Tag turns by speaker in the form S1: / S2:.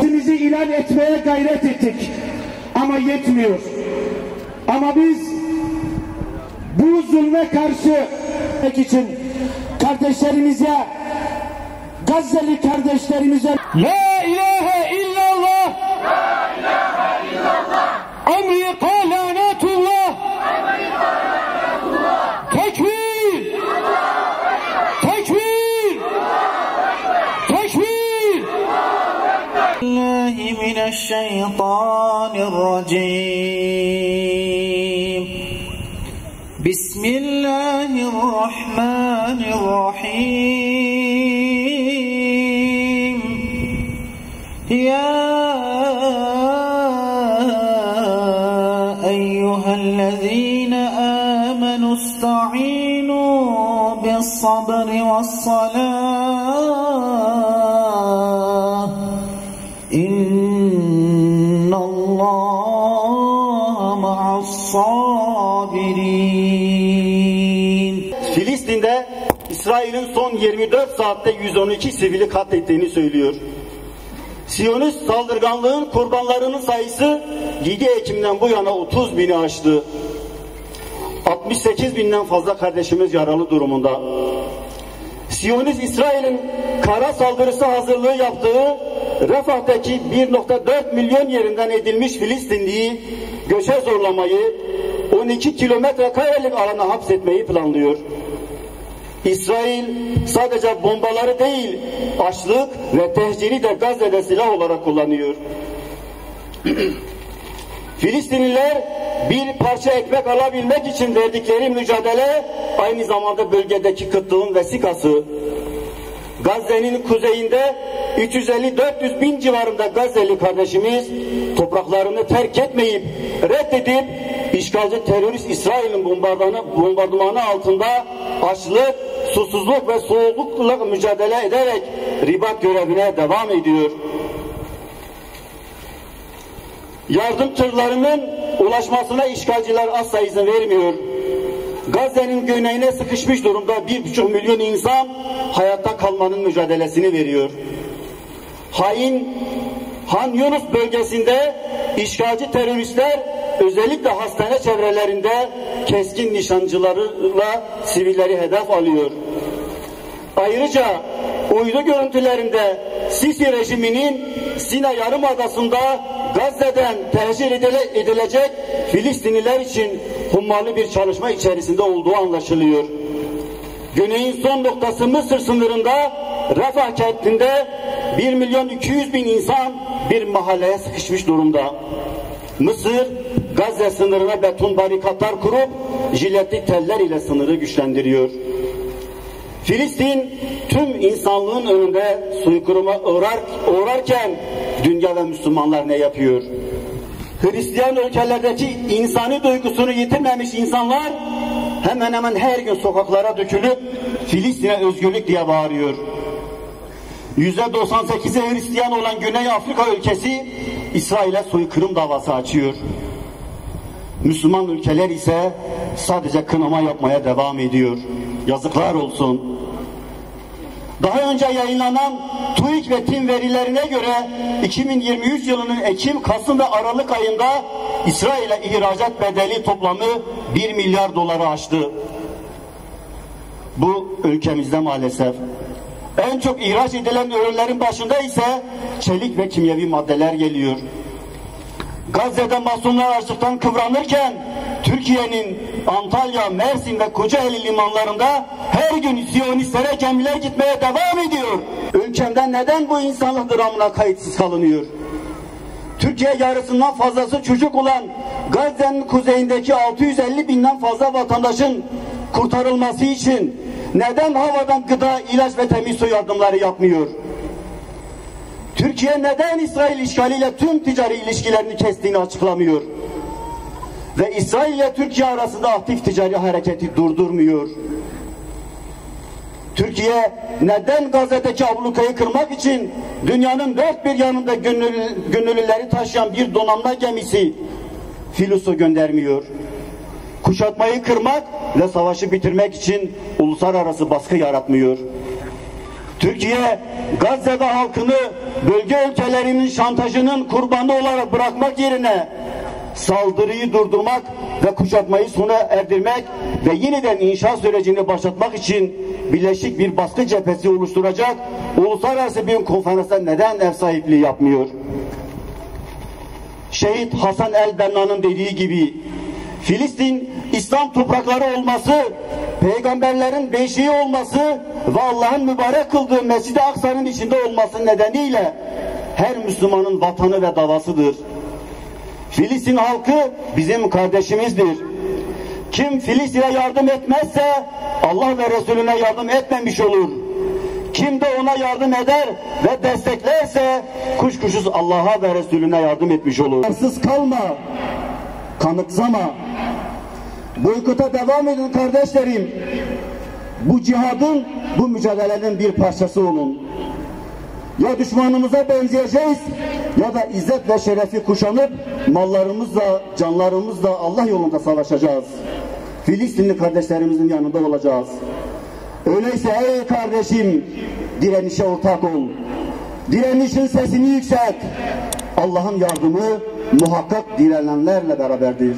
S1: Bizi ilan etmeye gayret ettik ama yetmiyor. Ama biz bu zulme karşı için kardeşlerimize, Gazze'li kardeşlerimize La ilahe illallah, La ilahe illallah, Amerika lanetullah, tekbir, tekbir, tekbir.
S2: Billahi mineşşeytanirracim. Bismillahirrahmanirrahim. Ya eyyühellezine amenu ista'inu bis-sabri ve's-salah. İnnallâhe ma'as-sabirin.
S3: Filistin'de İsrail'in son 24 saatte 112 sivili katlettiğini söylüyor. Siyonist saldırganlığın kurbanlarının sayısı 7 Ekim'den bu yana 30 bini aştı. 68 binden fazla kardeşimiz yaralı durumunda. Siyonist İsrail'in kara saldırısı hazırlığı yaptığı Refah'taki 1.4 milyon yerinden edilmiş Filistinliyi göçe zorlamayı, 12 kilometre karelik alana hapsetmeyi planlıyor. İsrail sadece bombaları değil, açlık ve tehciri de Gazze'de silah olarak kullanıyor. Filistinliler bir parça ekmek alabilmek için verdikleri mücadele aynı zamanda bölgedeki kıtlığın vesikası. Gazze'nin kuzeyinde 350-400 bin civarında Gazze'li kardeşimiz topraklarını terk etmeyip reddedip işgalci terörist İsrail'in bombardımanı altında açlık, susuzluk ve soğuklukla mücadele ederek ribat görevine devam ediyor. Yardım tırlarının ulaşmasına işgalciler asla izin vermiyor. Gazze'nin güneyine sıkışmış durumda 1,5 milyon insan hayatta kalmanın mücadelesini veriyor. Hain Han Yunus bölgesinde işgalci teröristler özellikle hastane çevrelerinde keskin nişancılarıyla sivilleri hedef alıyor. Ayrıca uydu görüntülerinde Sisi rejiminin Sina Yarımadası'nda Gazze'den tehcir edilecek Filistinliler için hummalı bir çalışma içerisinde olduğu anlaşılıyor. Güneyin son noktası Mısır sınırında Refah kentinde 1.200.000 insan bir mahalleye sıkışmış durumda. Mısır, Gazze sınırına beton barikatlar kurup jiletli teller ile sınırı güçlendiriyor. Filistin tüm insanlığın önünde soykırıma uğrarken dünya ve Müslümanlar ne yapıyor? Hristiyan ülkelerdeki insani duygusunu yitirmemiş insanlar hemen hemen her gün sokaklara dökülüp Filistin'e özgürlük diye bağırıyor. %98'i Hristiyan olan Güney Afrika ülkesi İsrail'e soykırım davası açıyor. Müslüman ülkeler ise sadece kınama yapmaya devam ediyor. Yazıklar olsun. Daha önce yayınlanan TÜİK ve TİM verilerine göre 2023 yılının Ekim, Kasım ve Aralık ayında İsrail'e ihracat bedeli toplamı 1 milyar doları aştı. Bu ülkemizde maalesef. En çok ihraç edilen ürünlerin başında ise çelik ve kimyevi maddeler geliyor. Gazze'de masumlar açlıktan kıvranırken Türkiye'nin Antalya, Mersin ve Kocaeli limanlarında her gün Siyonistlere gemiler gitmeye devam ediyor. Ülkemde neden bu insanlık dramına kayıtsız kalınıyor? Türkiye yarısından fazlası çocuk olan Gazze'nin kuzeyindeki 650 binden fazla vatandaşın kurtarılması için neden havadan gıda, ilaç ve temiz su yardımları yapmıyor? Türkiye neden İsrail işgaliyle tüm ticari ilişkilerini kestiğini açıklamıyor? Ve İsrail ile Türkiye arasında aktif ticari hareketi durdurmuyor? Türkiye neden Gazze'deki ablukayı kırmak için dünyanın dört bir yanında gönüllüleri taşıyan bir donanma gemisi filosu göndermiyor? Kuşatmayı kırmak ve savaşı bitirmek için uluslararası baskı yaratmıyor. Türkiye, Gazze'de halkını bölge ülkelerinin şantajının kurbanı olarak bırakmak yerine saldırıyı durdurmak ve kuşatmayı sona erdirmek ve yeniden inşa sürecini başlatmak için birleşik bir baskı cephesi oluşturacak uluslararası bir konferansa neden ev sahipliği yapmıyor? Şehit Hasan el-Benna'nın dediği gibi Filistin İslam toprakları olması, peygamberlerin beşiği olması ve Allah'ın mübarek kıldığı Mescid-i Aksa'nın içinde olması nedeniyle her Müslümanın vatanı ve davasıdır. Filistin halkı bizim kardeşimizdir. Kim Filistin'e yardım etmezse Allah ve Resulüne yardım etmemiş olur. Kim de ona yardım eder ve desteklerse kuşkusuz Allah'a ve Resulüne yardım etmiş olur.
S1: Karsız kalma, kanıksama. Boykota devam edin kardeşlerim. Bu cihadın, bu mücadelenin bir parçası olun. Ya düşmanımıza benzeyeceğiz ya da izzet ve şerefi kuşanıp mallarımızla, canlarımızla Allah yolunda savaşacağız. Filistinli kardeşlerimizin yanında olacağız. Öyleyse ey kardeşim, direnişe ortak ol. Direnişin sesini yükselt. Allah'ın yardımı muhakkak direnenlerle beraberdir.